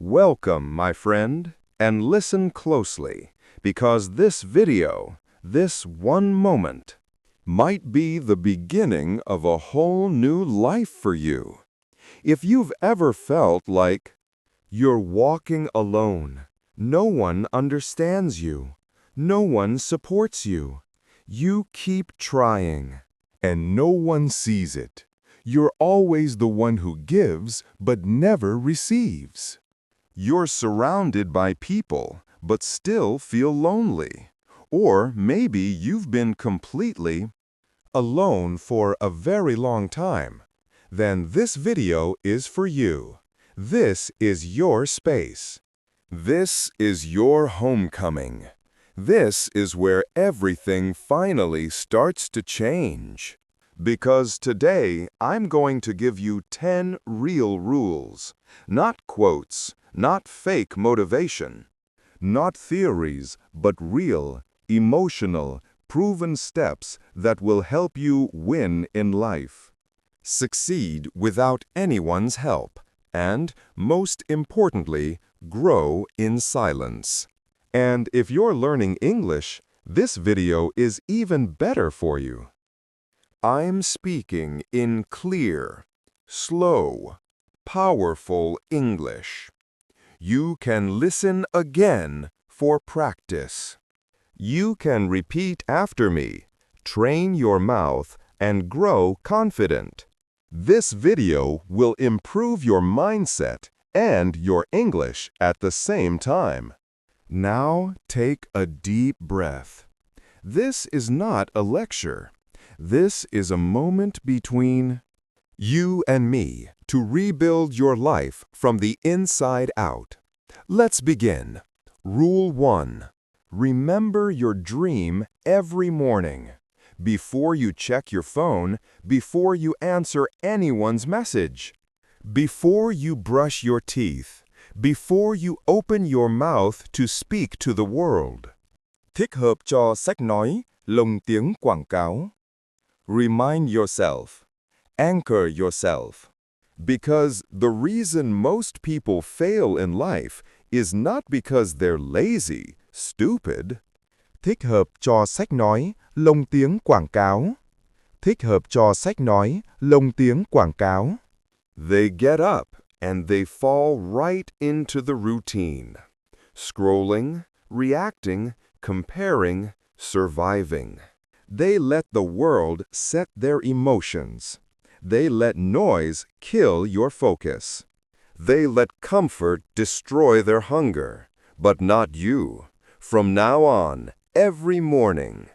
Welcome, my friend, and listen closely, because this video, this one moment, might be the beginning of a whole new life for you. If you've ever felt like you're walking alone, no one understands you, no one supports you, you keep trying, and no one sees it. You're always the one who gives but never receives. You're surrounded by people, but still feel lonely. Or maybe you've been completely alone for a very long time. Then this video is for you. This is your space. This is your homecoming. This is where everything finally starts to change. Because today, I'm going to give you 10 real rules, not quotes, not fake motivation, not theories, but real, emotional, proven steps that will help you win in life, succeed without anyone's help, and, most importantly, grow in silence. And if you're learning English, this video is even better for you. I'm speaking in clear, slow, powerful English. You can listen again for practice. You can repeat after me, train your mouth, and grow confident. This video will improve your mindset and your English at the same time. Now take a deep breath. This is not a lecture. This is a moment between you and me to rebuild your life from the inside out. Let's begin. Rule 1. Remember your dream every morning. Before you check your phone, before you answer anyone's message, before you brush your teeth, before you open your mouth to speak to the world. Thích hợp cho sách nói, lồng tiếng quảng cáo. Remind yourself. Anchor yourself. Because the reason most people fail in life is not because they're lazy, stupid. Thích hợp cho sách nói, lồng tiếng quảng cáo. Thích hợp cho sách nói, lồng tiếng quảng cáo. They get up and they fall right into the routine. Scrolling, reacting, comparing, surviving. They let the world set their emotions. They let noise kill your focus. They let comfort destroy their hunger, but not you. From now on, every morning,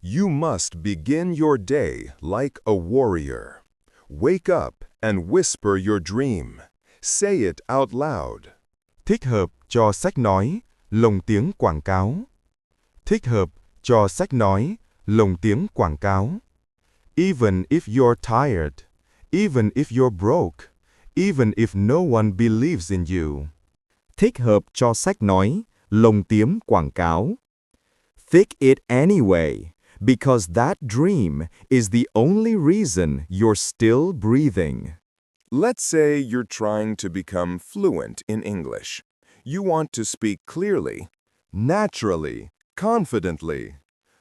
you must begin your day like a warrior. Wake up and whisper your dream. Say it out loud. Thích hợp cho sách nói, lồng tiếng quảng cáo. Thích hợp cho sách nói, lồng tiếng quảng cáo. Even if you're tired, even if you're broke, even if no one believes in you. Thích hợp cho sách nói, lồng tiếng quảng cáo. Think it anyway, because that dream is the only reason you're still breathing. Let's say you're trying to become fluent in English. You want to speak clearly, naturally, confidently.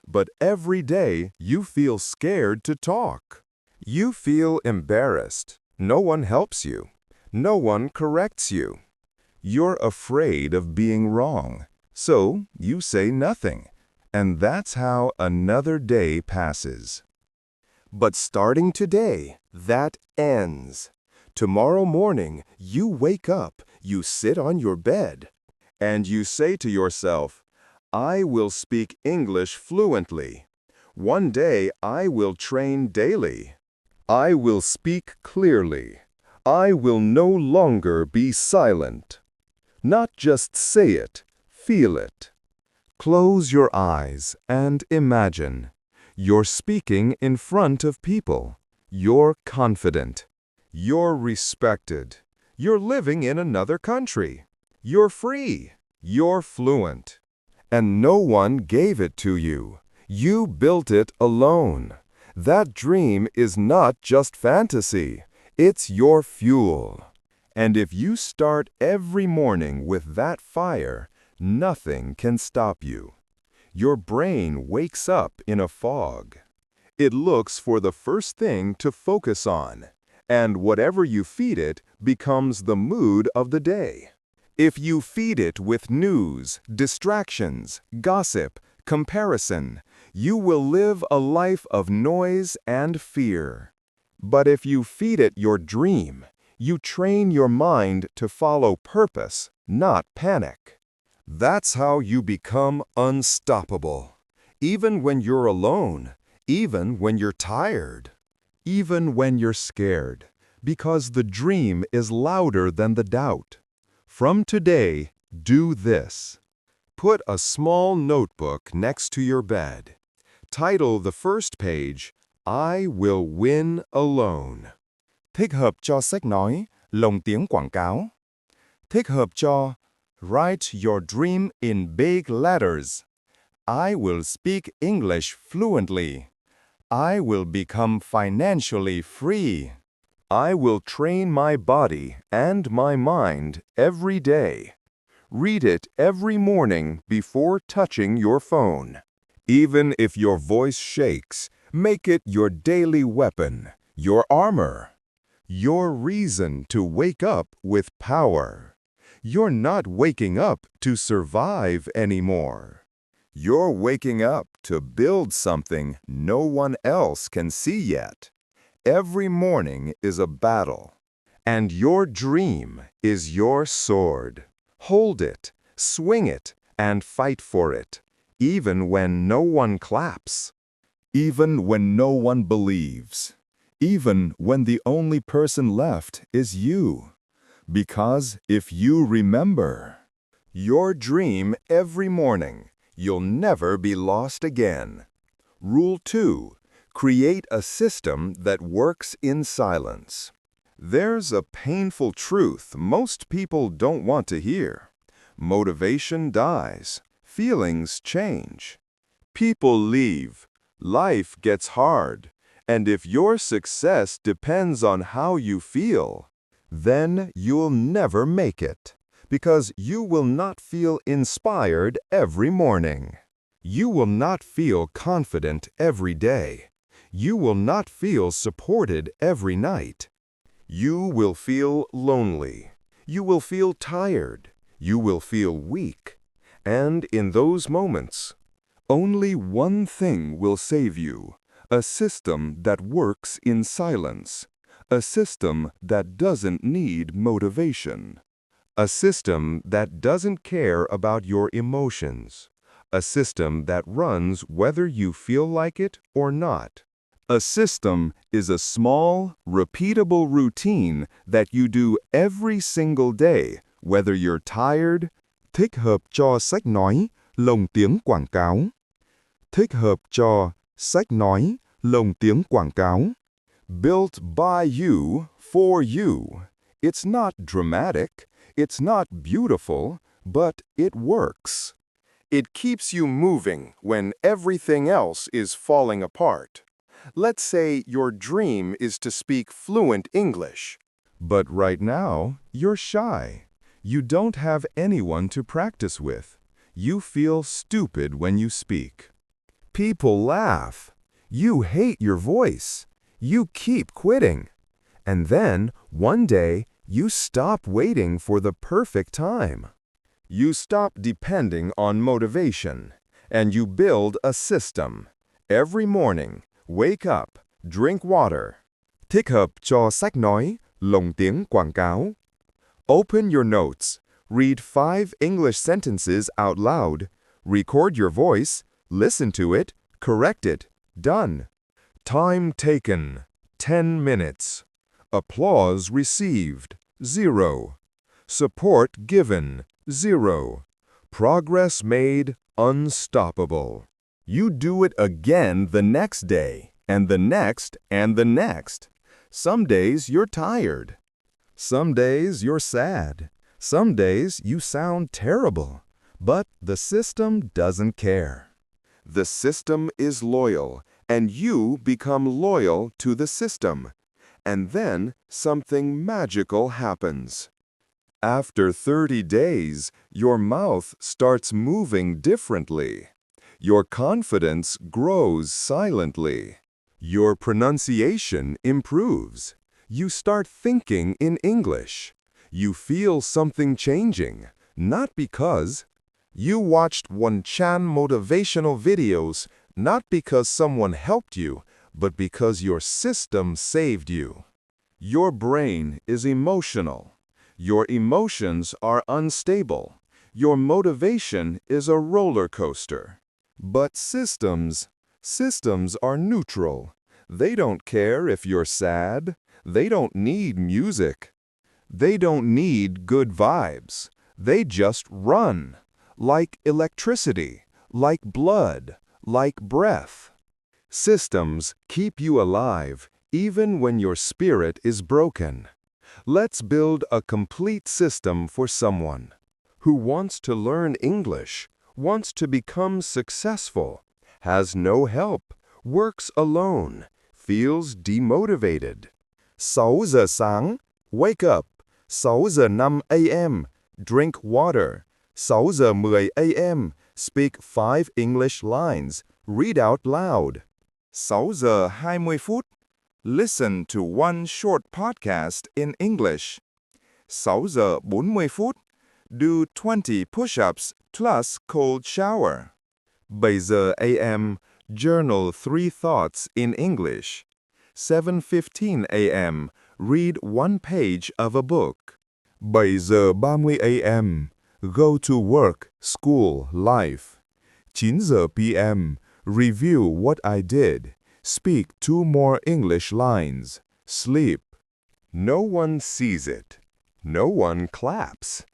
But every day you feel scared to talk. You feel embarrassed. No one helps you. No one corrects you. You're afraid of being wrong, so you say nothing. And that's how another day passes. But starting today, that ends. Tomorrow morning, you wake up, you sit on your bed, and you say to yourself, I will speak English fluently. One day I will train daily. I will speak clearly. I will no longer be silent. Not just say it, feel it. Close your eyes and imagine. You're speaking in front of people. You're confident. You're respected. You're living in another country. You're free. You're fluent. And no one gave it to you. You built it alone. That dream is not just fantasy. It's your fuel. And if you start every morning with that fire, nothing can stop you. Your brain wakes up in a fog. It looks for the first thing to focus on, and whatever you feed it becomes the mood of the day. If you feed it with news, distractions, gossip, comparison, you will live a life of noise and fear. But if you feed it your dream, you train your mind to follow purpose, not panic. That's how you become unstoppable. Even when you're alone, even when you're tired, even when you're scared, because the dream is louder than the doubt. From today, do this. Put a small notebook next to your bed. Title the first page, I will win alone. Thích hợp cho sách nói, lồng tiếng quảng cáo. Thích hợp cho write your dream in big letters. I will speak English fluently. I will become financially free. I will train my body and my mind every day. Read it every morning before touching your phone. Even if your voice shakes, make it your daily weapon, your armor, your reason to wake up with power. You're not waking up to survive anymore. You're waking up to build something no one else can see yet. Every morning is a battle, and your dream is your sword. Hold it, swing it, and fight for it, even when no one claps, even when no one believes, even when the only person left is you. Because if you remember your dream every morning, you'll never be lost again. Rule 2. Create a system that works in silence. There's a painful truth most people don't want to hear. Motivation dies. Feelings change. People leave. Life gets hard. And if your success depends on how you feel, then you'll never make it, because you will not feel inspired every morning. You will not feel confident every day. You will not feel supported every night. You will feel lonely. You will feel tired. You will feel weak. And in those moments, only one thing will save you: a system that works in silence. A system that doesn't need motivation. A system that doesn't care about your emotions. A system that runs whether you feel like it or not. A system is a small, repeatable routine that you do every single day, whether you're tired. Thích hợp cho sách nói, lồng tiếng quảng cáo. Thích hợp cho sách nói, lồng tiếng quảng cáo. Built by you, for you. It's not dramatic, it's not beautiful, but it works. It keeps you moving when everything else is falling apart. Let's say your dream is to speak fluent English. But right now, you're shy. You don't have anyone to practice with. You feel stupid when you speak. People laugh. You hate your voice. You keep quitting. And then, one day, you stop waiting for the perfect time. You stop depending on motivation, and you build a system. Every morning, wake up, drink water. Thích hợp cho sách nói, lồng tiếng quảng cáo. Open your notes. Read 5 English sentences out loud. Record your voice. Listen to it. Correct it. Done. Time taken, 10 minutes. Applause received, 0. Support given, 0. Progress made, unstoppable. You do it again the next day, and the next, and the next. Some days you're tired. Some days you're sad. Some days you sound terrible. But the system doesn't care. The system is loyal, and you become loyal to the system. And then something magical happens. After 30 days, your mouth starts moving differently. Your confidence grows silently. Your pronunciation improves. You start thinking in English. You feel something changing, not because you watched 1chan motivational videos, not because someone helped you, but because your system saved you. Your brain is emotional. Your emotions are unstable. Your motivation is a roller coaster. But systems are neutral. They don't care if you're sad. They don't need music. They don't need good vibes. They just run. Like electricity, like blood, like breath. Systems keep you alive even when your spirit is broken. Let's build a complete system for someone who wants to learn English, wants to become successful, has no help, works alone, feels demotivated. 6 giờ sáng, wake up. 6 giờ 5 a.m., drink water. 6 giờ 10 a.m., speak 5 English lines, read out loud. 6 giờ 20 phút, listen to one short podcast in English. 6 giờ 40 phút, do 20 push-ups plus cold shower. 7 giờ a.m., journal 3 thoughts in English. 7:15 a.m., read 1 page of a book. 7 giờ 30 a.m., go to work, school, life. 9 giờ p.m., review what I did. Speak 2 more English lines. Sleep. No one sees it. No one claps.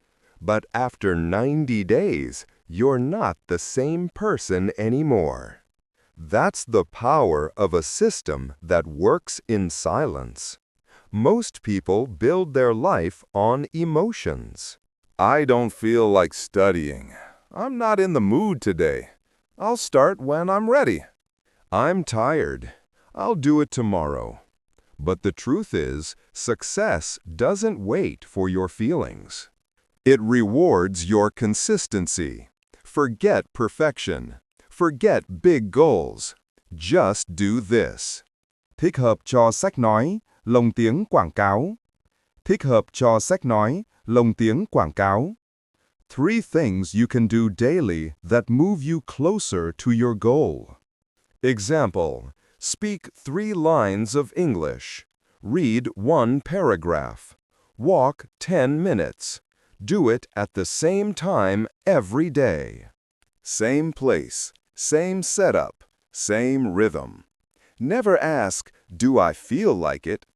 But after 90 days, you're not the same person anymore. That's the power of a system that works in silence. Most people build their life on emotions. I don't feel like studying. I'm not in the mood today. I'll start when I'm ready. I'm tired. I'll do it tomorrow. But the truth is, success doesn't wait for your feelings. It rewards your consistency. Forget perfection. Forget big goals. Just do this. Thích hợp cho sách nói, lồng tiếng quảng cáo. Thích hợp cho sách nói, lồng tiếng quảng cáo. 3 things you can do daily that move you closer to your goal. Example, speak 3 lines of English. Read 1 paragraph. Walk 10 minutes. Do it at the same time every day. Same place, same setup, same rhythm. Never ask, do I feel like it?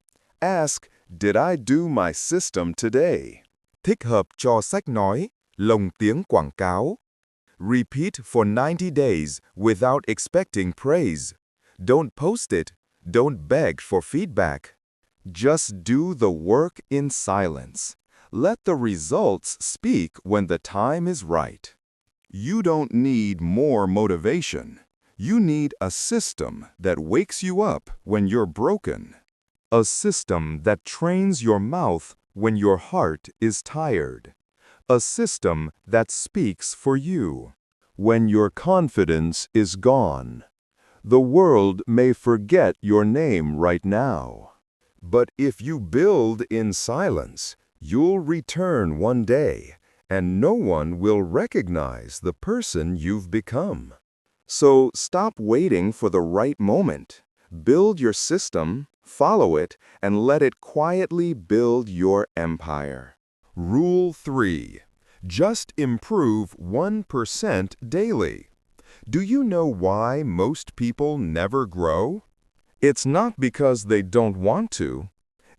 Ask, did I do my system today? Thích hợp cho sách nói, lồng tiếng quảng cáo. Repeat for 90 days without expecting praise. Don't post it. Don't beg for feedback. Just do the work in silence. Let the results speak when the time is right. You don't need more motivation. You need a system that wakes you up when you're broken. A system that trains your mouth when your heart is tired. A system that speaks for you when your confidence is gone. The world may forget your name right now. But if you build in silence, you'll return one day, and no one will recognize the person you've become. So stop waiting for the right moment. Build your system, follow it, and let it quietly build your empire. Rule 3. Just improve 1% daily. Do you know why most people never grow? It's not because they don't want to.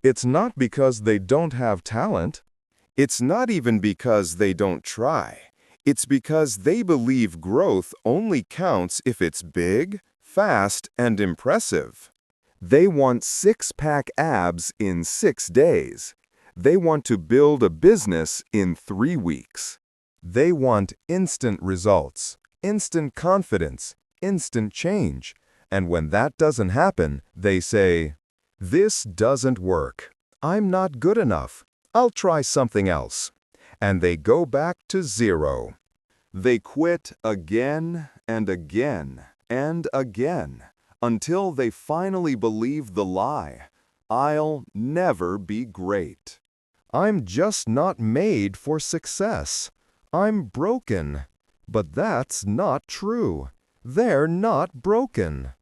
It's not because they don't have talent. It's not even because they don't try. It's because they believe growth only counts if it's big, fast, and impressive. They want 6-pack abs in 6 days. They want to build a business in 3 weeks. They want instant results, instant confidence, instant change. And when that doesn't happen, they say, This doesn't work. I'm not good enough. I'll try something else. And they go back to zero. They quit again and again and again until they finally believe the lie, "I'll never be great. I'm just not made for success. I'm broken." But that's not true. They're not broken.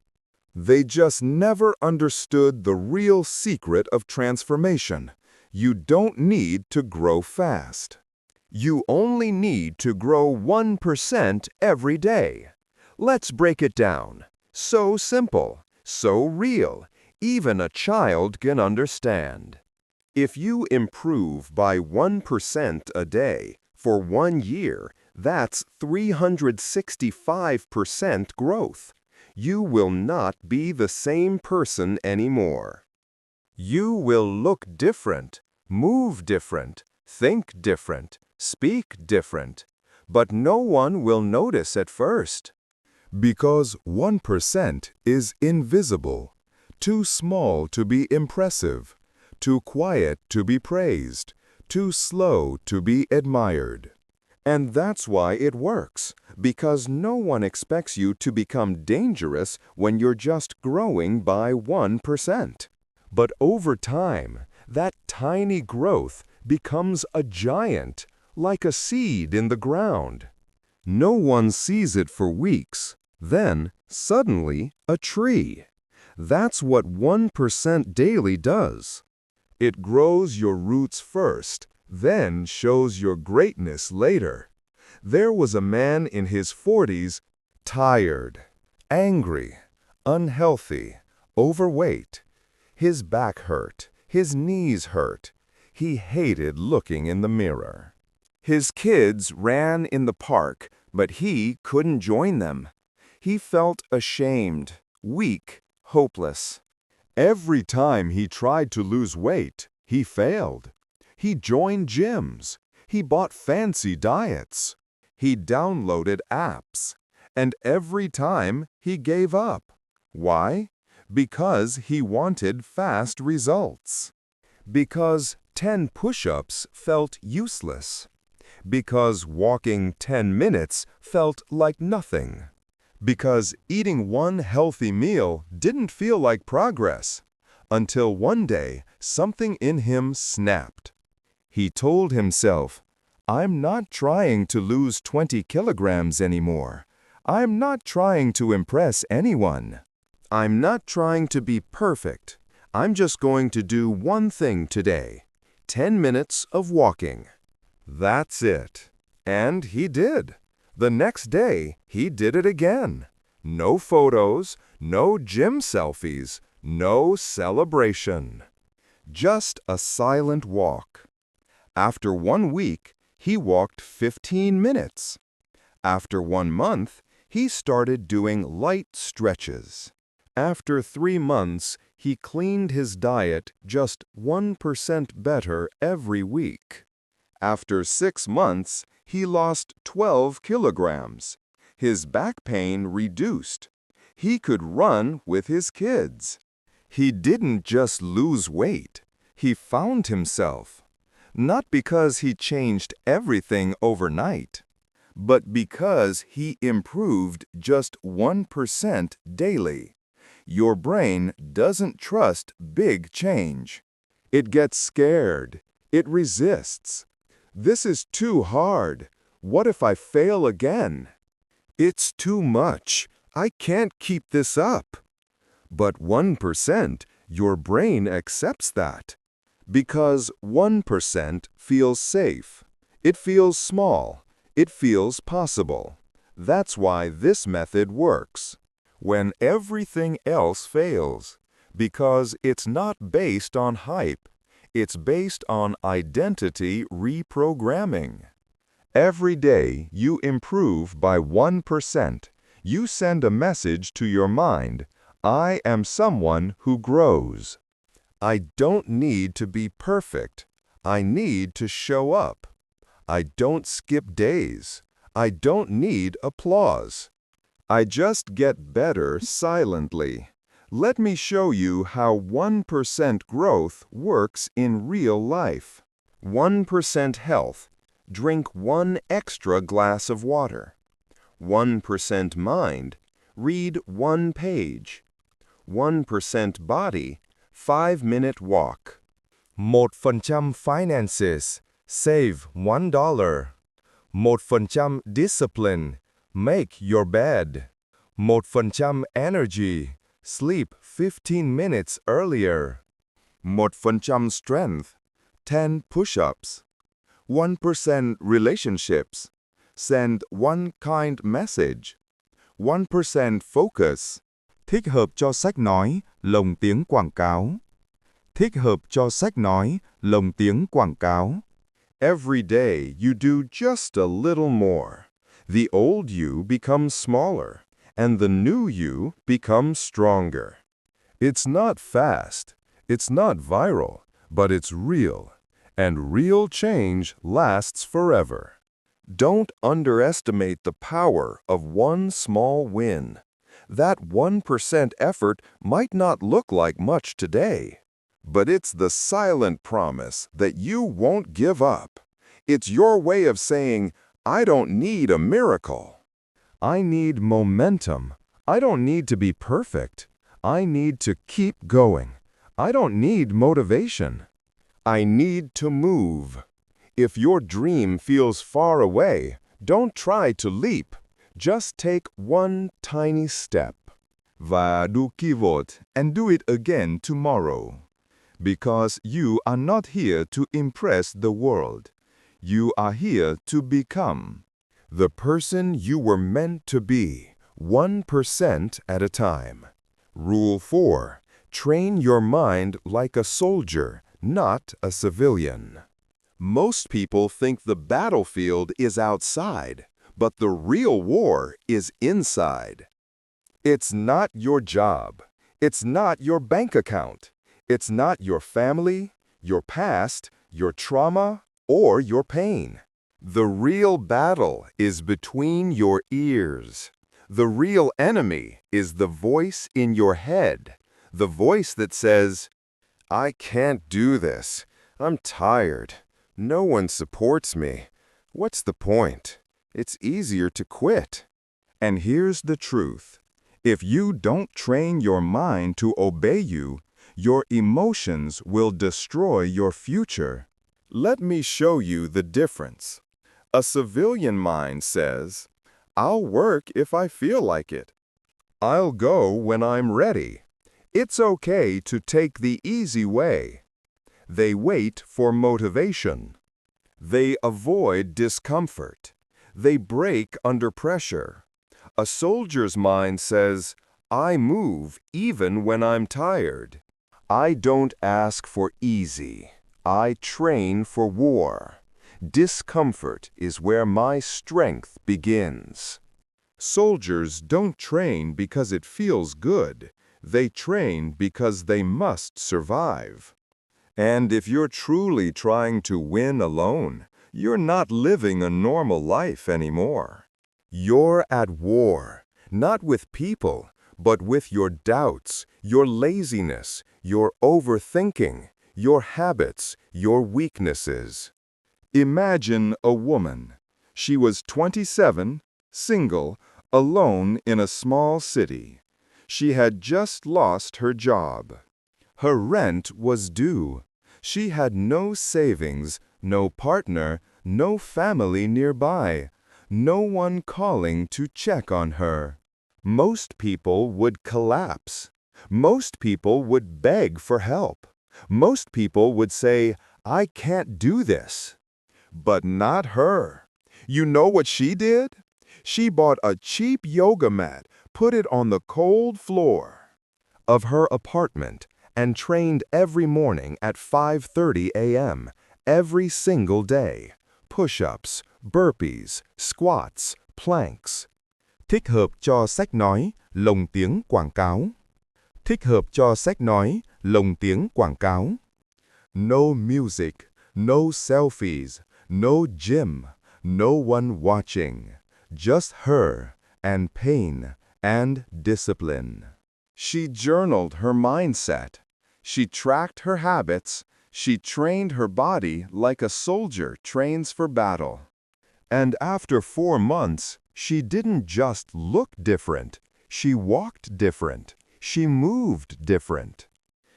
They just never understood the real secret of transformation. You don't need to grow fast. You only need to grow 1% every day. Let's break it down. So simple, so real, even a child can understand. If you improve by 1% a day for 1 year, that's 365% growth. You will not be the same person anymore. You will look different, move different, think different, speak different, but no one will notice at first. Because 1% is invisible, too small to be impressive, too quiet to be praised, too slow to be admired. And that's why it works, because no one expects you to become dangerous when you're just growing by 1%. But over time, that tiny growth becomes a giant, like a seed in the ground. No one sees it for weeks, then, suddenly, a tree. That's what 1% daily does. It grows your roots first, then shows your greatness later. There was a man in his 40s, tired, angry, unhealthy, overweight. His back hurt, his knees hurt. He hated looking in the mirror. His kids ran in the park, but he couldn't join them. He felt ashamed, weak, hopeless. Every time he tried to lose weight, he failed. He joined gyms. He bought fancy diets. He downloaded apps. And every time he gave up. Why? Because he wanted fast results. Because 10 push-ups felt useless. Because walking 10 minutes felt like nothing. Because eating one healthy meal didn't feel like progress. Until one day, something in him snapped. He told himself, "I'm not trying to lose 20 kilograms anymore. I'm not trying to impress anyone. I'm not trying to be perfect. I'm just going to do one thing today. 10 minutes of walking." That's it. And he did. The next day, he did it again. No photos, no gym selfies, no celebration. Just a silent walk. After 1 week, he walked 15 minutes. After 1 month, he started doing light stretches. After 3 months, he cleaned his diet just 1% better every week. After 6 months, he lost 12 kilograms. His back pain reduced. He could run with his kids. He didn't just lose weight. He found himself. Not because he changed everything overnight, but because he improved just 1% daily. Your brain doesn't trust big change. It gets scared. It resists. This is too hard. What if I fail again? It's too much. I can't keep this up. But 1%, your brain accepts that. Because 1% feels safe. It feels small. It feels possible. That's why this method works. When everything else fails. Because it's not based on hype. It's based on identity reprogramming. Every day you improve by 1%. You send a message to your mind, "I am someone who grows." I don't need to be perfect. I need to show up. I don't skip days. I don't need applause. I just get better silently. Let me show you how 1% growth works in real life. 1% health. Drink 1 extra glass of water. 1% mind. Read 1 page. 1% body. 5-minute walk. 1% finances, save $1. 1% discipline, make your bed. 1% energy, sleep 15 minutes earlier. 1% strength. 10 push-ups. 1% relationships. Send 1 kind message. 1% focus. Thích hợp cho sách nói, lồng tiếng quảng cáo. Thích hợp cho sách nói, lồng tiếng quảng cáo. Every day you do just a little more. The old you becomes smaller, and the new you becomes stronger. It's not fast, it's not viral, but it's real, and real change lasts forever. Don't underestimate the power of 1 small win. That 1% effort might not look like much today, but it's the silent promise that you won't give up. It's your way of saying, I don't need a miracle. I need momentum. I don't need to be perfect. I need to keep going. I don't need motivation. I need to move. If your dream feels far away, don't try to leap. Just take 1 tiny step. Và do pivot and do it again tomorrow. Because you are not here to impress the world. You are here to become the person you were meant to be, 1% at a time. Rule 4. Train your mind like a soldier, not a civilian. Most people think the battlefield is outside, but the real war is inside. It's not your job. It's not your bank account. It's not your family, your past, your trauma, or your pain. The real battle is between your ears. The real enemy is the voice in your head, the voice that says, I can't do this. I'm tired. No one supports me. What's the point? It's easier to quit. And here's the truth. If you don't train your mind to obey you, your emotions will destroy your future. Let me show you the difference. A civilian mind says, I'll work if I feel like it. I'll go when I'm ready. It's okay to take the easy way. They wait for motivation. They avoid discomfort. They break under pressure. A soldier's mind says, I move even when I'm tired. I don't ask for easy. I train for war. Discomfort is where my strength begins. Soldiers don't train because it feels good. They train because they must survive. And if you're truly trying to win alone, you're not living a normal life anymore. You're at war, not with people, but with your doubts, your laziness, your overthinking, your habits, your weaknesses. Imagine a woman. She was 27, single, alone in a small city. She had just lost her job. Her rent was due. She had no savings, no partner, no family nearby, no one calling to check on her. Most people would collapse. Most people would beg for help. Most people would say, I can't do this. But not her. You know what she did? She bought a cheap yoga mat, put it on the cold floor of her apartment, and trained every morning at 5:30 a.m., every single day. Push-ups, burpees, squats, planks. Thích hợp cho sách nói, lồng tiếng quảng cáo. Thích hợp cho sách nói, lồng tiếng quảng cáo. No music, no selfies, no gym, no one watching. Just her and pain and discipline. She journaled her mindset. She tracked her habits. She trained her body like a soldier trains for battle. And after 4 months, she didn't just look different. She walked different. She moved different.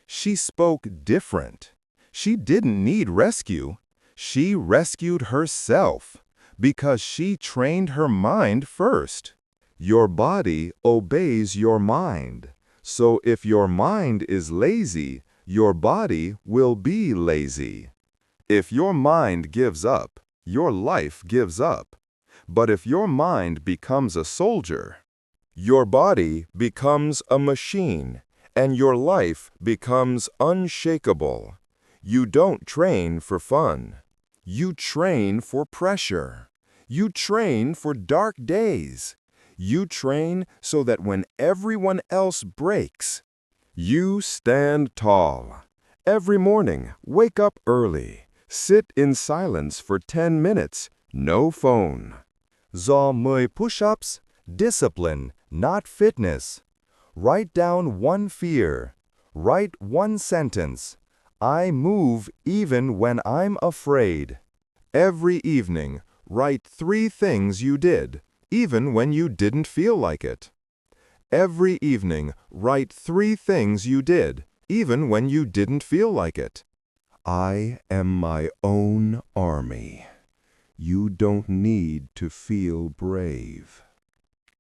She spoke different. She didn't need rescue. She rescued herself because she trained her mind first. Your body obeys your mind. So if your mind is lazy, your body will be lazy. If your mind gives up, your life gives up. But if your mind becomes a soldier, your body becomes a machine, and your life becomes unshakable. You don't train for fun. You train for pressure. You train for dark days. You train so that when everyone else breaks, you stand tall. Every morning, wake up early. Sit in silence for 10 minutes. No phone. Do 10 push-ups, discipline, not fitness. Write down one fear. Write one sentence. I move even when I'm afraid. Every evening, write 3 things you did, even when you didn't feel like it. Every evening, write 3 things you did, even when you didn't feel like it. I am my own army. You don't need to feel brave.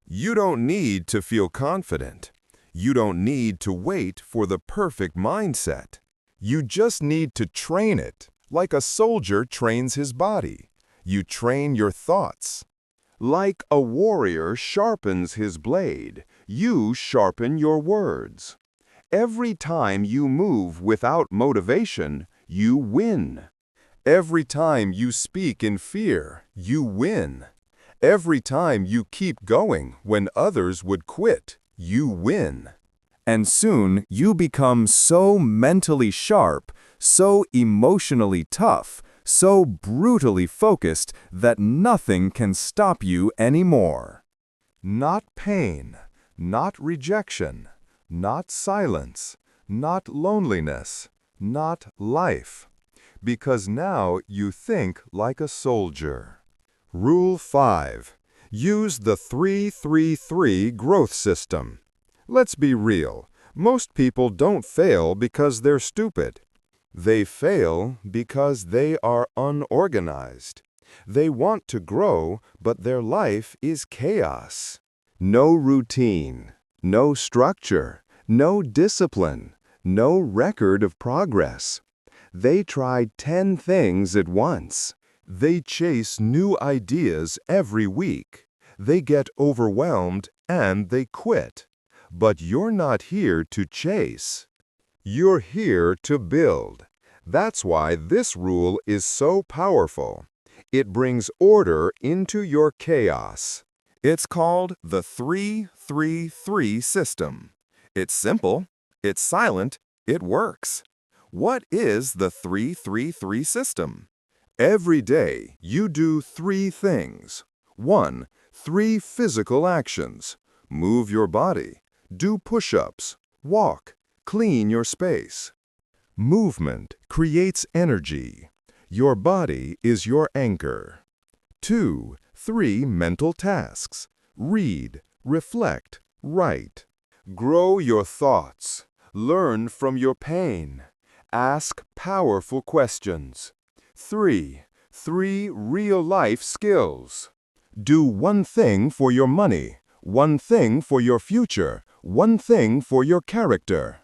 You don't need to feel confident. You don't need to wait for the perfect mindset. You just need to train it, like a soldier trains his body. You train your thoughts. Like a warrior sharpens his blade, you sharpen your words. Every time you move without motivation, you win. Every time you speak in fear, you win. Every time you keep going when others would quit, you win. And soon you become so mentally sharp, so emotionally tough, so brutally focused that nothing can stop you anymore. Not pain, not rejection, not silence, not loneliness, not life. Because now you think like a soldier. Rule 5. Use the 3-3-3 growth system. Let's be real. Most people don't fail because they're stupid. They fail because they are unorganized. They want to grow, but their life is chaos. No routine, no structure, no discipline, no record of progress. They try 10 things at once. They chase new ideas every week. They get overwhelmed and they quit. But you're not here to chase. You're here to build. That's why this rule is so powerful. It brings order into your chaos. It's called the 3-3-3 system. It's simple, it's silent, it works. What is the 3-3-3 system? Every day, you do 3 things. 1. 3 physical actions. Move your body. Do push-ups. Walk. Clean your space. Movement creates energy. Your body is your anchor. 2. 3 mental tasks. Read, reflect, write. Grow your thoughts. Learn from your pain. Ask powerful questions. 3. 3 real-life skills. Do 1 thing for your money, 1 thing for your future, 1 thing for your character.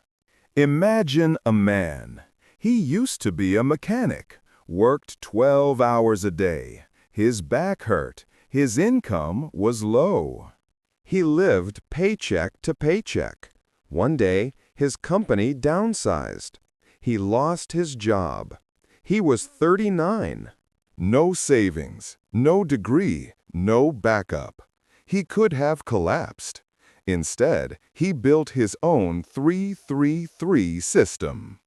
Imagine a man. He used to be a mechanic, worked 12 hours a day. His back hurt. His income was low. He lived paycheck to paycheck. One day, his company downsized. He lost his job. He was 39. No savings, no degree, no backup. He could have collapsed. Instead, he built his own 3-3-3 system.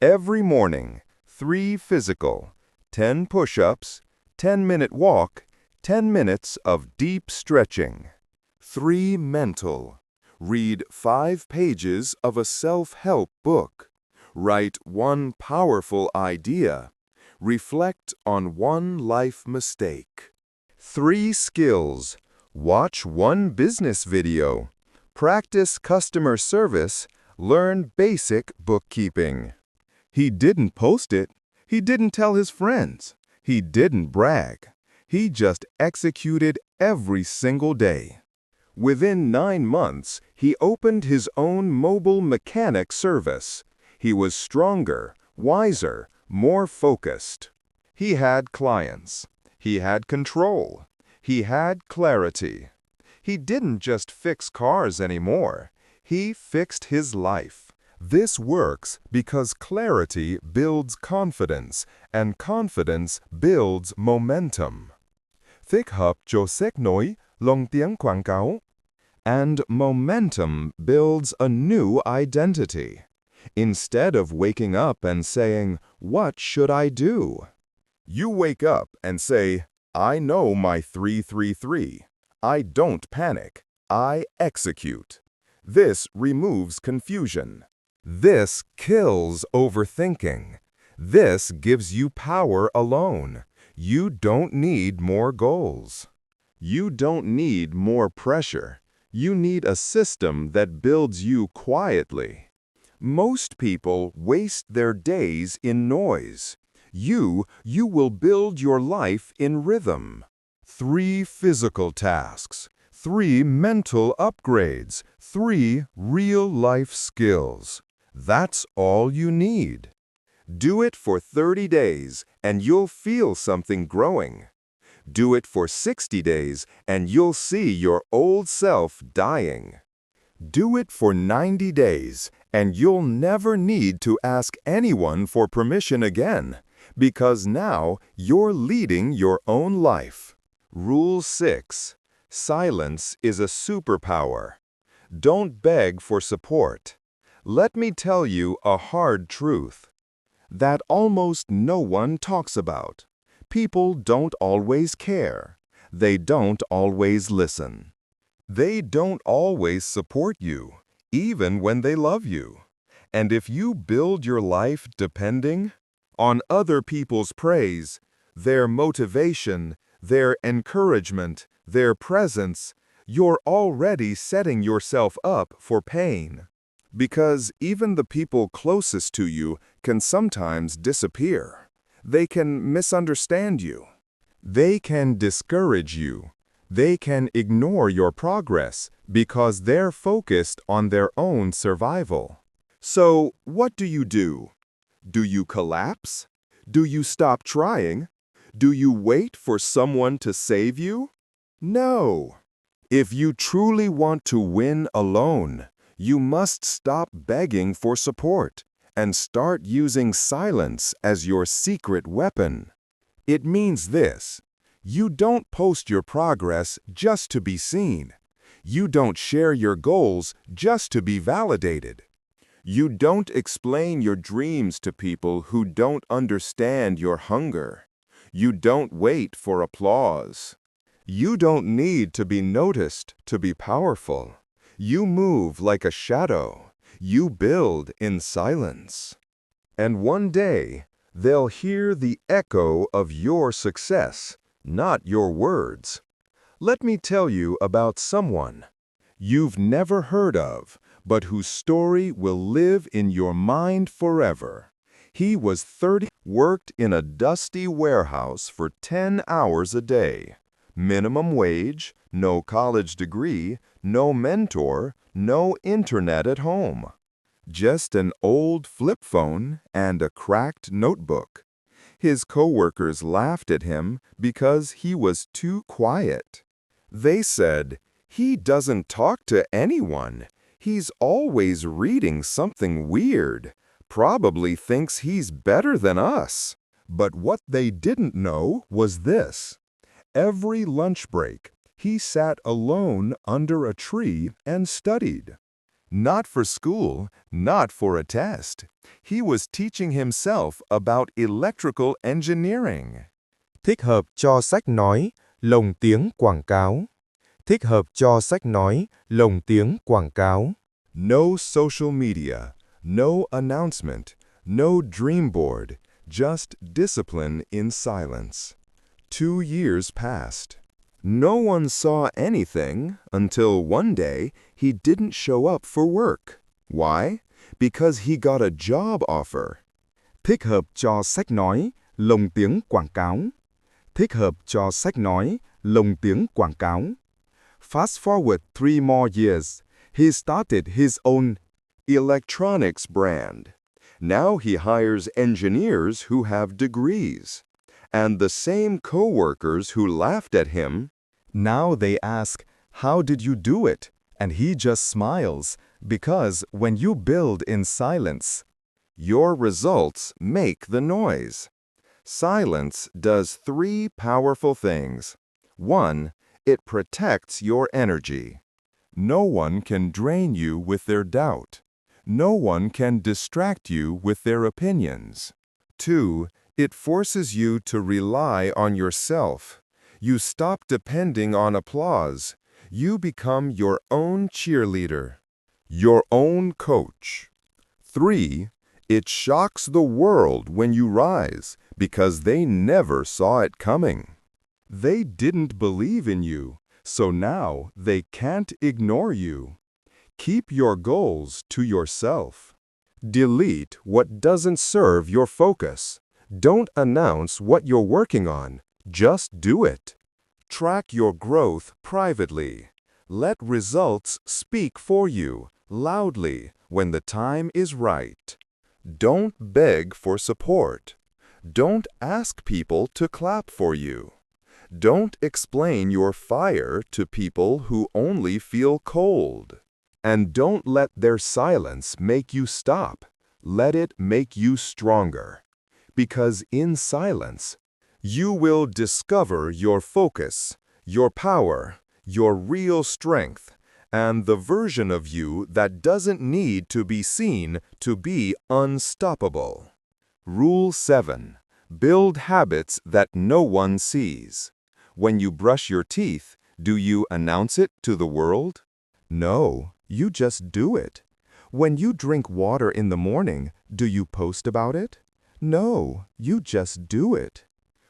Every morning, 3 physical, 10 push-ups, 10-minute walk, 10 minutes of deep stretching. 3 mental. Read 5 pages of a self-help book. Write one powerful idea. Reflect on one life mistake. 3 skills. Watch one business video. Practice customer service. Learn basic bookkeeping. He didn't post it. He didn't tell his friends. He didn't brag. He just executed every single day. Within 9 months, he opened his own mobile mechanic service. He was stronger, wiser, more focused. He had clients. He had control. He had clarity. He didn't just fix cars anymore. He fixed his life. This works because clarity builds confidence, and confidence builds momentum. Thích hợp cho sách nói, lồng tiếng quảng cáo. And momentum builds a new identity. Instead of waking up and saying, "What should I do?" you wake up and say, "I know my 333. I don't panic. I execute." This removes confusion. This kills overthinking. This gives you power alone. You don't need more goals. You don't need more pressure. You need a system that builds you quietly. Most people waste their days in noise. You will build your life in rhythm. 3 physical tasks, 3 mental upgrades, 3 real-life skills. That's all you need. Do it for 30 days, and you'll feel something growing. Do it for 60 days, and you'll see your old self dying. Do it for 90 days, and you'll never need to ask anyone for permission again, because now you're leading your own life. Rule 6. Silence is a superpower. Don't beg for support. Let me tell you a hard truth that almost no one talks about. People don't always care. They don't always listen. They don't always support you, even when they love you. And if you build your life depending on other people's praise, their motivation, their encouragement, their presence, you're already setting yourself up for pain. Because even the people closest to you can sometimes disappear. They can misunderstand you. They can discourage you. They can ignore your progress because they're focused on their own survival. So, what do? Do you collapse? Do you stop trying? Do you wait for someone to save you? No. If you truly want to win alone, you must stop begging for support and start using silence as your secret weapon. It means this: you don't post your progress just to be seen. You don't share your goals just to be validated. You don't explain your dreams to people who don't understand your hunger. You don't wait for applause. You don't need to be noticed to be powerful. You move like a shadow. You build in silence. And one day, they'll hear the echo of your success, not your words. Let me tell you about someone you've never heard of, but whose story will live in your mind forever. He was 30, worked in a dusty warehouse for 10 hours a day. Minimum wage, no college degree, no mentor, no internet at home. Just an old flip phone and a cracked notebook. His coworkers laughed at him because he was too quiet. They said, "He doesn't talk to anyone. He's always reading something weird. Probably thinks he's better than us." But what they didn't know was this. Every lunch break, he sat alone under a tree and studied. Not for school, not for a test. He was teaching himself about electrical engineering. Thích hợp cho sách nói, lồng tiếng quảng cáo. Thích hợp cho sách nói, lồng tiếng quảng cáo. No social media, no announcement, no dream board, just discipline in silence. 2 years passed. No one saw anything until one day he didn't show up for work. Why? Because he got a job offer. Thích hợp cho sách nói, lồng tiếng quảng cáo. Thích hợp cho sách nói, lồng tiếng quảng cáo. Fast forward 3 more years, he started his own Electronics brand. Now he hires engineers who have degrees. And the same coworkers who laughed at him, Now they ask, how did you do it? And he just smiles, because when you build in silence, your results make the noise. Silence does 3 powerful things. 1, it protects your energy. No one can drain you with their doubt. No one can distract you with their opinions. 2, it forces you to rely on yourself. You stop depending on applause. You become your own cheerleader, your own coach. 3, it shocks the world when you rise because they never saw it coming. They didn't believe in you, so now they can't ignore you. Keep your goals to yourself. Delete what doesn't serve your focus. Don't announce what you're working on. Just do it. Track your growth privately. Let results speak for you, loudly, when the time is right. Don't beg for support. Don't ask people to clap for you. Don't explain your fire to people who only feel cold. And don't let their silence make you stop. Let it make you stronger. Because in silence, you will discover your focus, your power, your real strength, and the version of you that doesn't need to be seen to be unstoppable. Rule 7. Build habits that no one sees. When you brush your teeth, do you announce it to the world? No, you just do it. When you drink water in the morning, do you post about it? No, you just do it.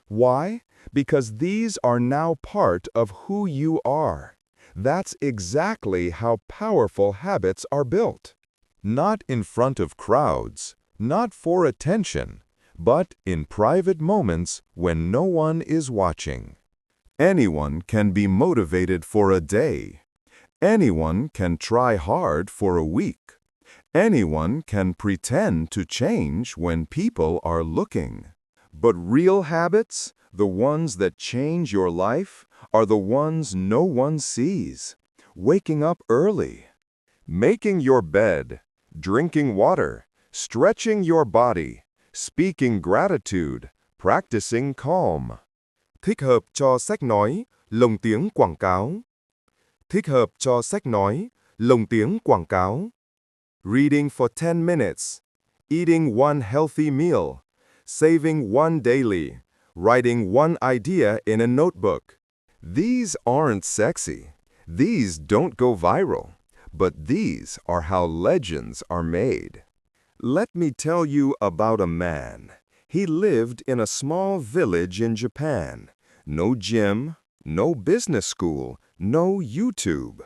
Why? Because these are now part of who you are. That's exactly how powerful habits are built. Not in front of crowds, not for attention, but in private moments when no one is watching. Anyone can be motivated for a day. Anyone can try hard for a week. Anyone can pretend to change when people are looking. But real habits, the ones that change your life, are the ones no one sees. Waking up early, making your bed, drinking water, stretching your body, speaking gratitude, practicing calm. thích hợp cho sách nói, lồng tiếng quảng cáo. Thích hợp cho sách nói, lồng tiếng quảng cáo. Reading for 10 minutes, eating one healthy meal, saving one daily, writing one idea in a notebook. These aren't sexy. These don't go viral. But these are how legends are made. Let me tell you about a man. He lived in a small village in Japan. No gym, no business school, no YouTube.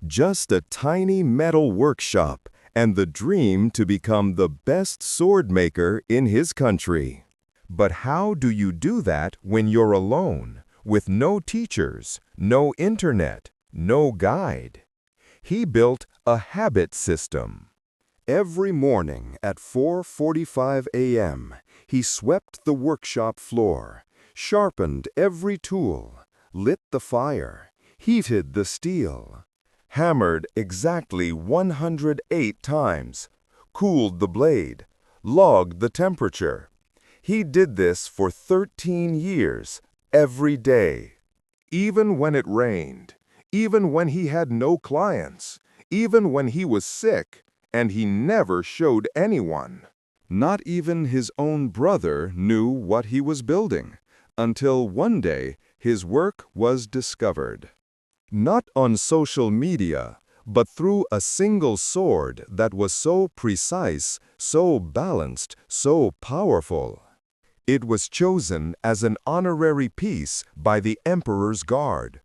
Just a tiny metal workshop and the dream to become the best sword maker in his country. But how do you do that when you're alone, with no teachers, no internet, no guide? He built a habit system. Every morning at 4:45 a.m., he swept the workshop floor, sharpened every tool, lit the fire, heated the steel, hammered exactly 108 times, cooled the blade, logged the temperature. He did this for 13 years, every day. Even when it rained, even when he had no clients, even when he was sick, and he never showed anyone. Not even his own brother knew what he was building, until one day his work was discovered. Not on social media, but through a single sword that was so precise, so balanced, so powerful. It was chosen as an honorary piece by the emperor's guard,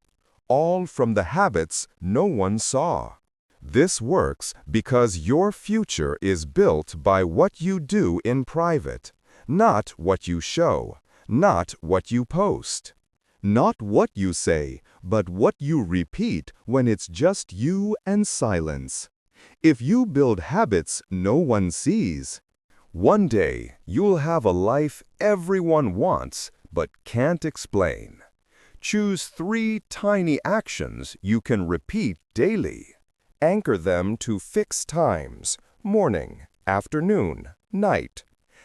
all from the habits no one saw. This works because your future is built by what you do in private, not what you show, not what you post. Not what you say, but what you repeat when it's just you and silence. If you build habits no one sees, one day you'll have a life everyone wants but can't explain. Choose 3 tiny actions you can repeat daily. Anchor them to fixed times, morning, afternoon, night.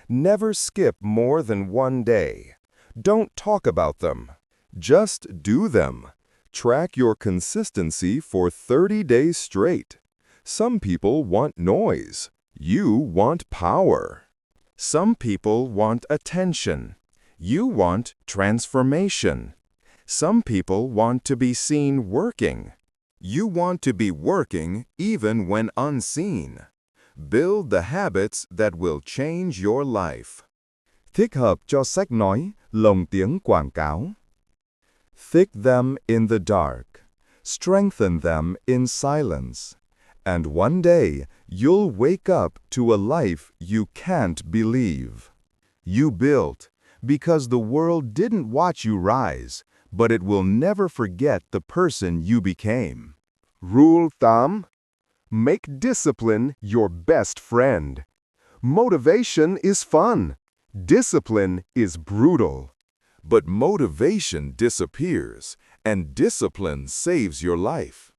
Never skip more than one day. Don't talk about them. Just do them. Track your consistency for 30 days straight. Some people want noise. You want power. Some people want attention. You want transformation. Some people want to be seen working. You want to be working even when unseen. Build the habits that will change your life. Thích hợp cho sách nói, lồng tiếng quảng cáo. Thick them in the dark. Strengthen them in silence. And one day, you'll wake up to a life you can't believe. You built, because the world didn't watch you rise, but it will never forget the person you became. Rule 8. Make discipline your best friend. Motivation is fun. Discipline is brutal. But motivation disappears, and discipline saves your life.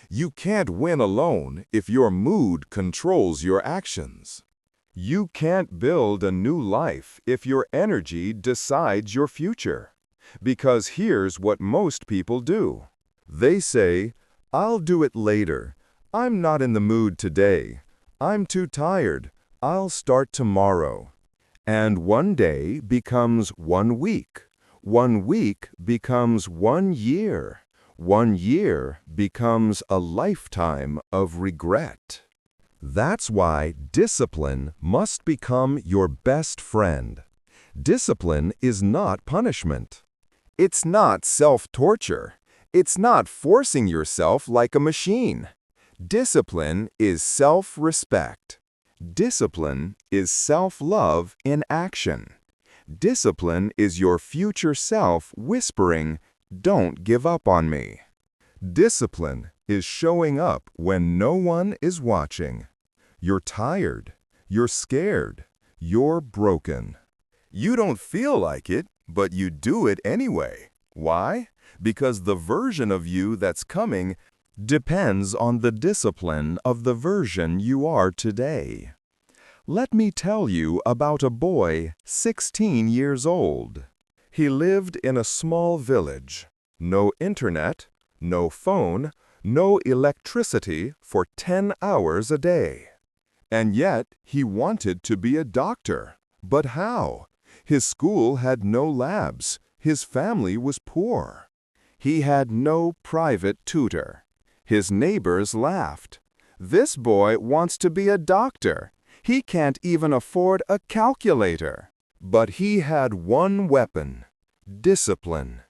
You can't win alone if your mood controls your actions. You can't build a new life if your energy decides your future. Because here's what most people do. They say, "I'll do it later. I'm not in the mood today. I'm too tired. I'll start tomorrow." And one day becomes 1 week. 1 week becomes 1 year. 1 year becomes a lifetime of regret. That's why discipline must become your best friend. Discipline is not punishment. It's not self-torture. It's not forcing yourself like a machine. Discipline is self-respect. Discipline is self-love in action. Discipline is your future self whispering, "Don't give up on me." Discipline is showing up when no one is watching. You're tired. You're scared. You're broken. You don't feel like it, but you do it anyway. Why? Because the version of you that's coming depends on the discipline of the version you are today. Let me tell you about a boy 16 years old. He lived in a small village. No internet, no phone, no electricity for 10 hours a day. And yet, he wanted to be a doctor. But how? His school had no labs. His family was poor. He had no private tutor. His neighbors laughed. "This boy wants to be a doctor. He can't even afford a calculator." But he had one weapon: discipline.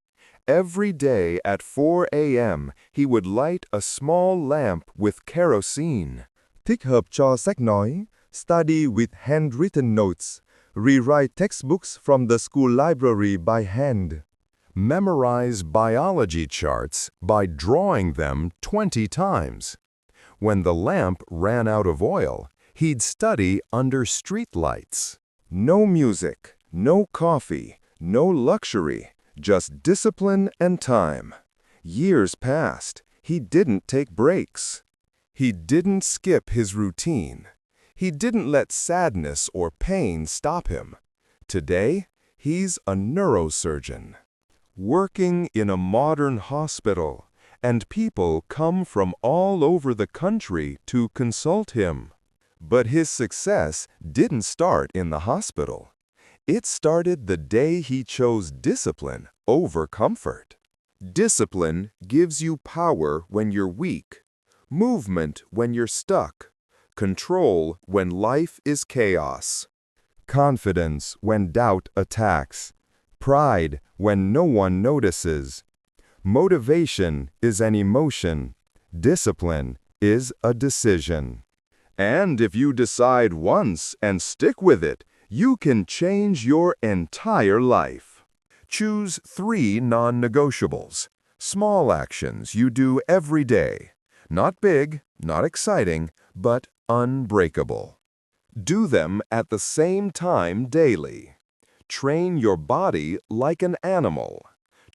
Every day at 4 a.m., he would light a small lamp with kerosene. Thích hợp cho sách nói, study with handwritten notes, rewrite textbooks from the school library by hand. Memorize biology charts by drawing them 20 times. When the lamp ran out of oil, he'd study under street lights. No music, no coffee, no luxury, just discipline and time. Years passed. He didn't take breaks. He didn't skip his routine. He didn't let sadness or pain stop him. Today, he's a neurosurgeon, working in a modern hospital, and people come from all over the country to consult him. But his success didn't start in the hospital. It started the day he chose discipline over comfort. Discipline gives you power when you're weak, movement when you're stuck, control when life is chaos, confidence when doubt attacks, pride when no one notices. Motivation is an emotion. Discipline is a decision. And if you decide once and stick with it, you can change your entire life. Choose 3 non-negotiables, small actions you do every day. Not big, not exciting, but unbreakable. Do them at the same time daily. Train your body like an animal.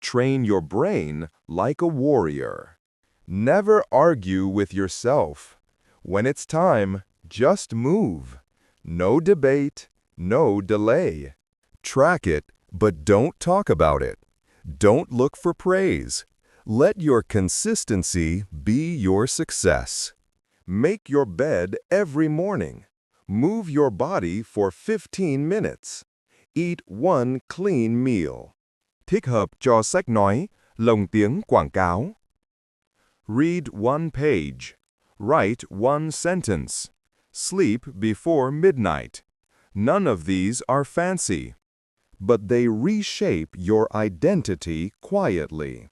Train your brain like a warrior. Never argue with yourself. When it's time, just move. No debate, no delay. Track it, but don't talk about it. Don't look for praise. Let your consistency be your success. Make your bed every morning. Move your body for 15 minutes. Eat 1 clean meal. Thích hợp cho sách nói, lồng tiếng quảng cáo. Read 1 page. Write 1 sentence. Sleep before midnight. None of these are fancy, but they reshape your identity quietly.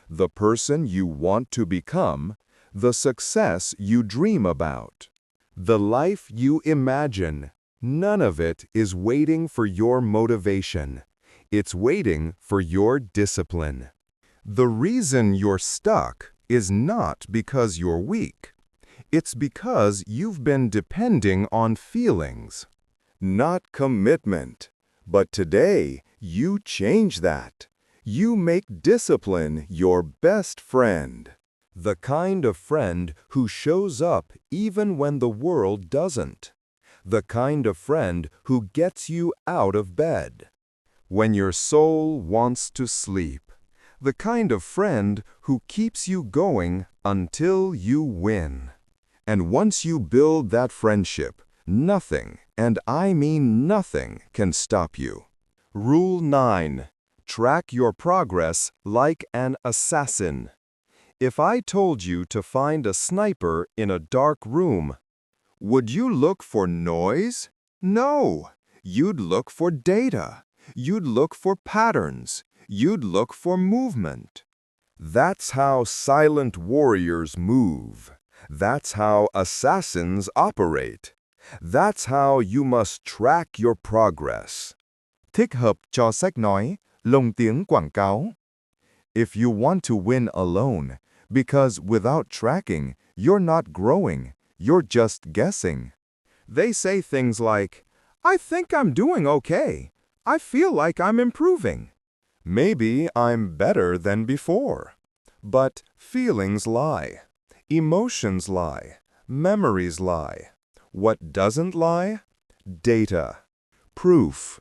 The person you want to become, the success you dream about, the life you imagine. None of it is waiting for your motivation. It's waiting for your discipline. The reason you're stuck is not because you're weak. It's because you've been depending on feelings, not commitment. But today, you change that. You make discipline your best friend. The kind of friend who shows up even when the world doesn't. The kind of friend who gets you out of bed when your soul wants to sleep. The kind of friend who keeps you going until you win. And once you build that friendship, nothing, and I mean nothing, can stop you. Rule 9. Track your progress like an assassin. If I told you to find a sniper in a dark room, would you look for noise? No. You'd look for data. You'd look for patterns. You'd look for movement. That's how silent warriors move. That's how assassins operate. That's how you must track your progress. Thích hợp cho sách nói, lồng tiếng quảng cáo. If you want to win alone, because without tracking, you're not growing, you're just guessing. They say things like, I think I'm doing okay. I feel like I'm improving. Maybe I'm better than before. But feelings lie. Emotions lie. Memories lie. What doesn't lie? Data. Proof.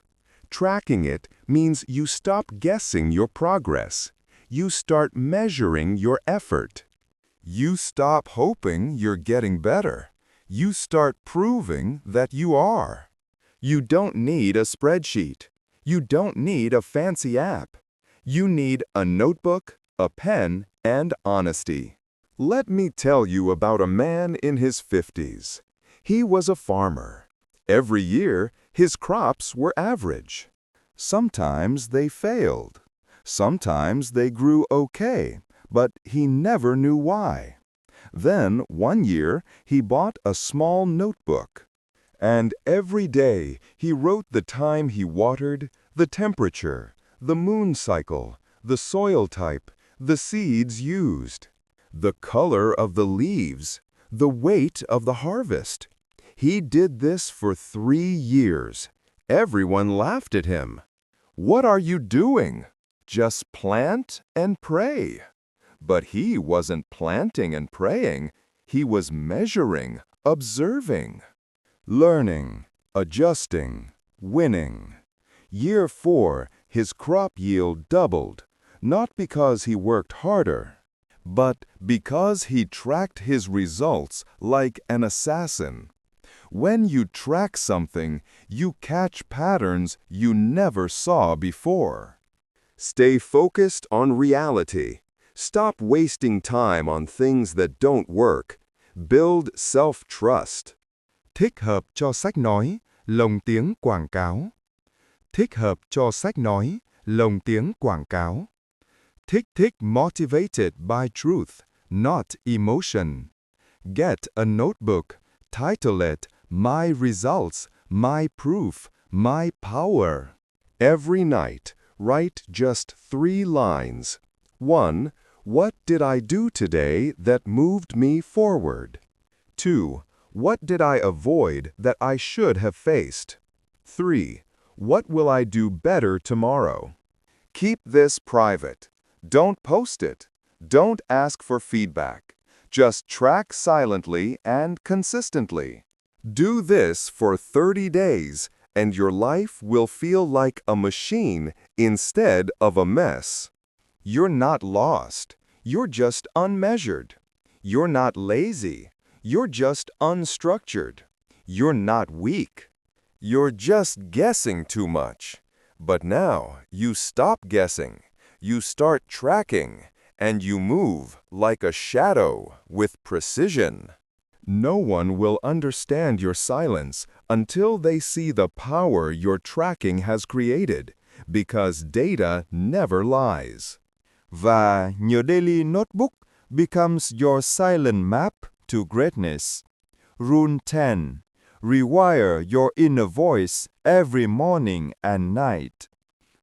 Tracking it means you stop guessing your progress. You start measuring your effort. You stop hoping you're getting better. You start proving that you are. You don't need a spreadsheet. You don't need a fancy app. You need a notebook, a pen, and honesty. Let me tell you about a man in his 50s. He was a farmer. Every year, his crops were average. Sometimes they failed. Sometimes they grew okay, but he never knew why. Then, one year, he bought a small notebook. And every day, he wrote the time he watered, the temperature, the moon cycle, the soil type, the seeds used, the color of the leaves, the weight of the harvest. He did this for 3 years. Everyone laughed at him. What are you doing? Just plant and pray. But he wasn't planting and praying. He was measuring, observing, learning, adjusting, winning. Year 4, his crop yield doubled, not because he worked harder, but because he tracked his results like an assassin. When you track something, you catch patterns you never saw before. Stay focused on reality. Stop wasting time on things that don't work. Build self-trust. Thích hợp cho sách nói, lồng tiếng quảng cáo. Thích hợp cho sách nói, lồng tiếng quảng cáo. Thích motivated by truth, not emotion. Get a notebook, title it My Results, My Proof, My Power. Every night, write just 3 lines. 1. What did I do today that moved me forward? 2. What did I avoid that I should have faced? 3. What will I do better tomorrow? Keep this private. Don't post it. Don't ask for feedback. Just track silently and consistently. Do this for 30 days, and your life will feel like a machine instead of a mess. You're not lost. You're just unmeasured. You're not lazy. You're just unstructured. You're not weak. You're just guessing too much. But now you stop guessing. You start tracking, and you move like a shadow with precision. No one will understand your silence until they see the power your tracking has created, because data never lies. Và your daily notebook becomes your silent map to greatness. Rule 10. Rewire your inner voice every morning and night.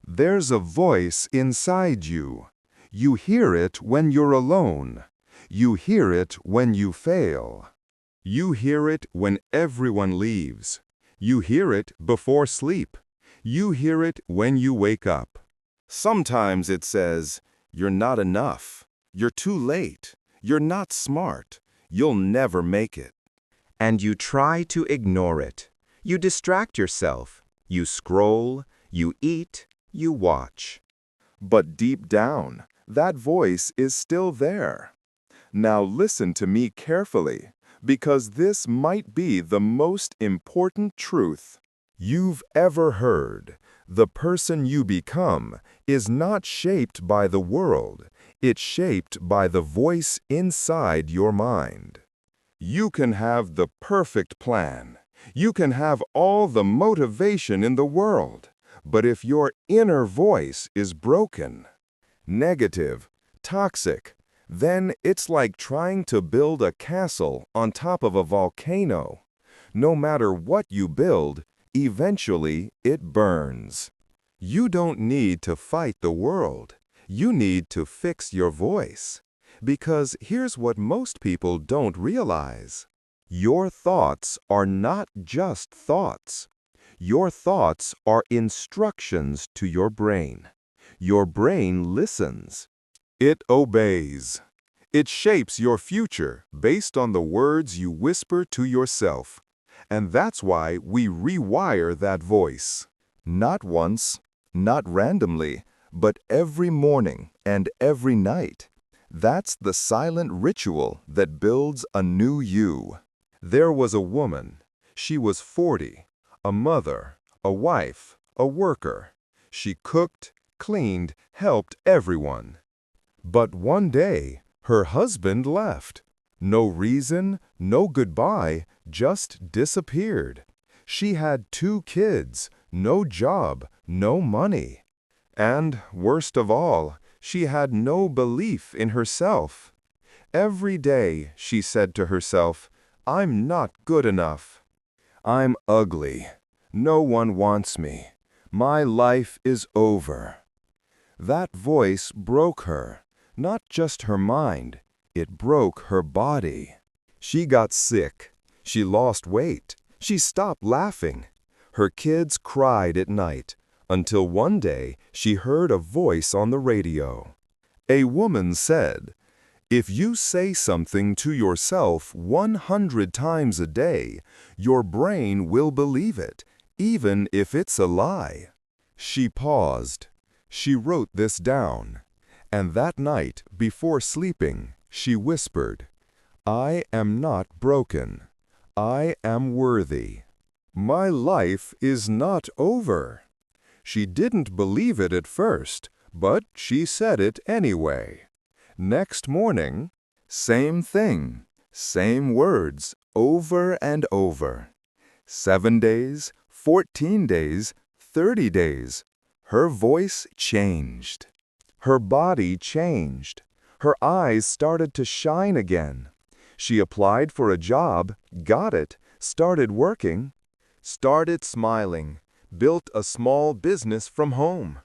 There's a voice inside you. You hear it when you're alone. You hear it when you fail. You hear it when everyone leaves. You hear it before sleep. You hear it when you wake up. Sometimes it says, "You're not enough. You're too late. You're not smart. You'll never make it." And you try to ignore it. You distract yourself. You scroll. You eat. You watch. But deep down, that voice is still there. Now listen to me carefully, because this might be the most important truth you've ever heard. The person you become is not shaped by the world. It's shaped by the voice inside your mind. You can have the perfect plan. You can have all the motivation in the world. But if your inner voice is broken, negative, toxic, then it's like trying to build a castle on top of a volcano. No matter what you build, eventually it burns. You don't need to fight the world. You need to fix your voice. Because here's what most people don't realize. Your thoughts are not just thoughts. Your thoughts are instructions to your brain. Your brain listens. It obeys. It shapes your future based on the words you whisper to yourself. And that's why we rewire that voice. Not once, not randomly, but every morning and every night. That's the silent ritual that builds a new you. There was a woman. She was 40, a mother, a wife, a worker. She cooked, cleaned, helped everyone. But one day, her husband left. No reason, no goodbye, just disappeared. She had 2 kids, no job, no money. And, worst of all, she had no belief in herself. Every day, she said to herself, "I'm not good enough. I'm ugly. No one wants me. My life is over." That voice broke her, not just her mind. It broke her body. She got sick. She lost weight. She stopped laughing. Her kids cried at night, until one day she heard a voice on the radio. A woman said, "If you say something to yourself 100 times a day, your brain will believe it, even if it's a lie." She paused. She wrote this down. And that night, before sleeping, she whispered, "I am not broken. I am worthy. My life is not over." She didn't believe it at first, but she said it anyway. Next morning, same thing, same words, over and over. 7 days, 14 days, 30 days. Her voice changed. Her body changed. Her eyes started to shine again. She applied for a job, got it, started working, started smiling, built a small business from home.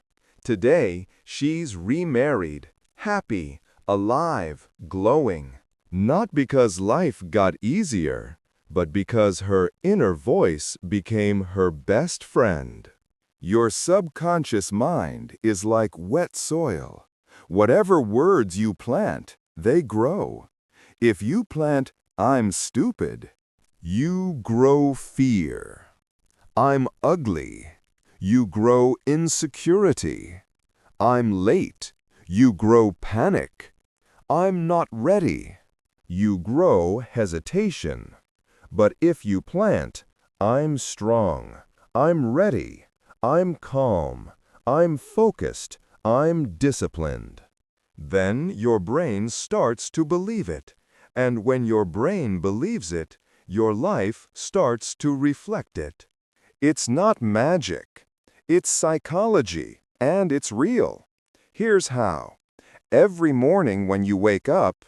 Today, she's remarried, happy, alive, glowing. Not because life got easier, but because her inner voice became her best friend. Your subconscious mind is like wet soil. Whatever words you plant, they grow. If you plant, "I'm stupid," you grow fear. "I'm ugly," you grow insecurity. "I'm late," you grow panic. "I'm not ready," you grow hesitation. But if you plant, "I'm strong," "I'm ready," "I'm calm," "I'm focused," "I'm disciplined," then your brain starts to believe it. And when your brain believes it, your life starts to reflect it. It's not magic. It's psychology, and it's real. Here's how. Every morning when you wake up,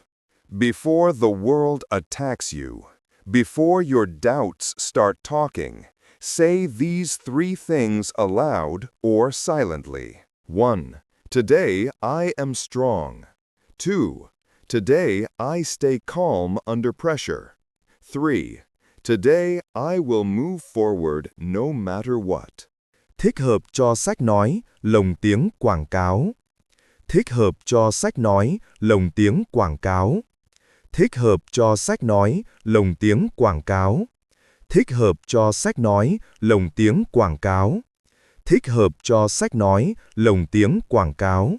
before the world attacks you, before your doubts start talking, say these 3 things aloud or silently. 1. Today I am strong. 2. Today I stay calm under pressure. 3. Today I will move forward no matter what. Thích hợp cho sách nói, lồng tiếng quảng cáo. Thích hợp cho sách nói, lồng tiếng quảng cáo. Thích hợp cho sách nói, lồng tiếng quảng cáo. Thích hợp cho sách nói, lồng tiếng quảng cáo. Thích hợp cho sách nói, lồng tiếng quảng cáo.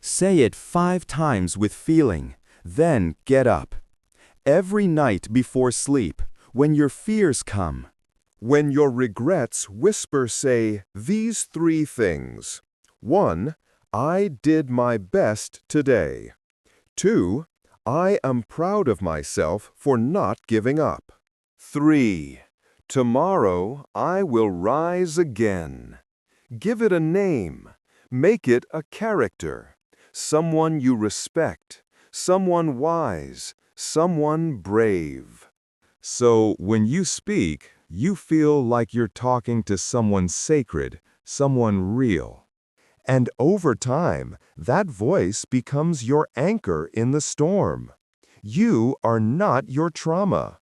Say it 5 times with feeling, then get up. Every night before sleep, when your fears come. When your regrets whisper, say these 3 things. 1. I did my best today. 2. I am proud of myself for not giving up. 3. Tomorrow I will rise again. Give it a name. Make it a character. Someone you respect. Someone wise. Someone brave. So when you speak, you feel like you're talking to someone sacred, someone real. And over time, that voice becomes your anchor in the storm. You are not your trauma.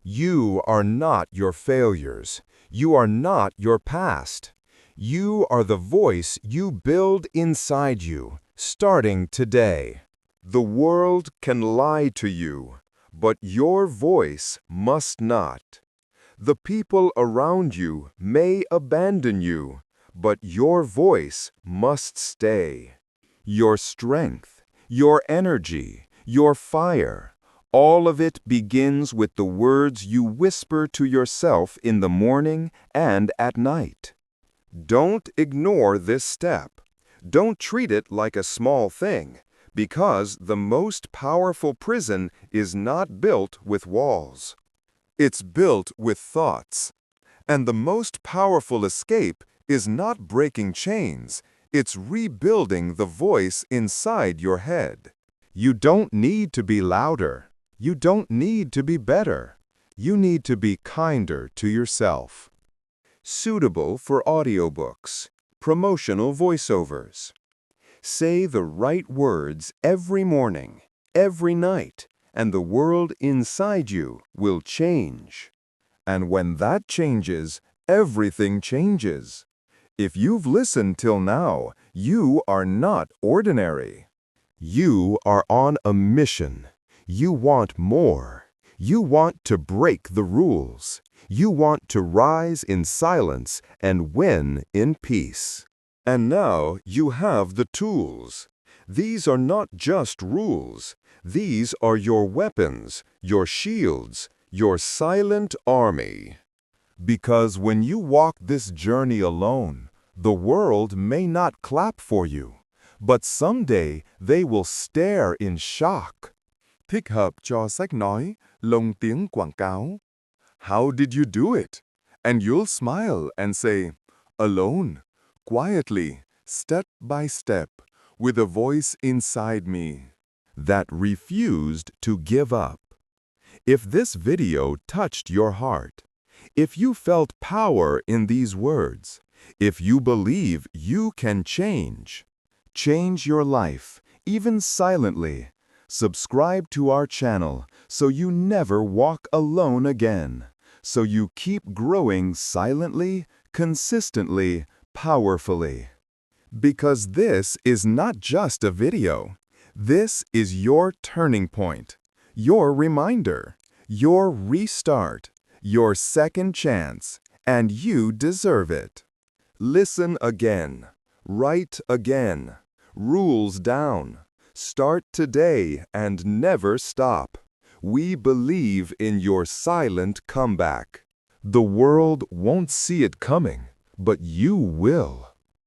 You are not your failures. You are not your past. You are the voice you build inside you, starting today. The world can lie to you, but your voice must not. The people around you may abandon you, but your voice must stay. Your strength, your energy, your fire, all of it begins with the words you whisper to yourself in the morning and at night. Don't ignore this step. Don't treat it like a small thing, because the most powerful prison is not built with walls. It's built with thoughts. And the most powerful escape is not breaking chains, it's rebuilding the voice inside your head. You don't need to be louder. You don't need to be better. You need to be kinder to yourself. Suitable for audiobooks, promotional voiceovers. Say the right words every morning, every night, and the world inside you will change. And when that changes, everything changes. If you've listened till now, you are not ordinary. You are on a mission. You want more. You want to break the rules. You want to rise in silence and win in peace. And now you have the tools. These are not just rules. These are your weapons, your shields, your silent army. Because when you walk this journey alone, the world may not clap for you, but someday they will stare in shock. Thích hợp cho sách nói, lồng tiếng quảng cáo. How did you do it? And you'll smile and say, alone, quietly, step by step, with a voice inside me. That refused to give up. If this video touched your heart, if you felt power in these words, if you believe you can change your life, even silently, subscribe to our channel so you never walk alone again, so you keep growing silently, consistently, powerfully. Because this is not just a video. This is your turning point, your reminder, your restart, your second chance, and you deserve it. Listen again, write again, rules down. Start today and never stop. We believe in your silent comeback. The world won't see it coming, but you will.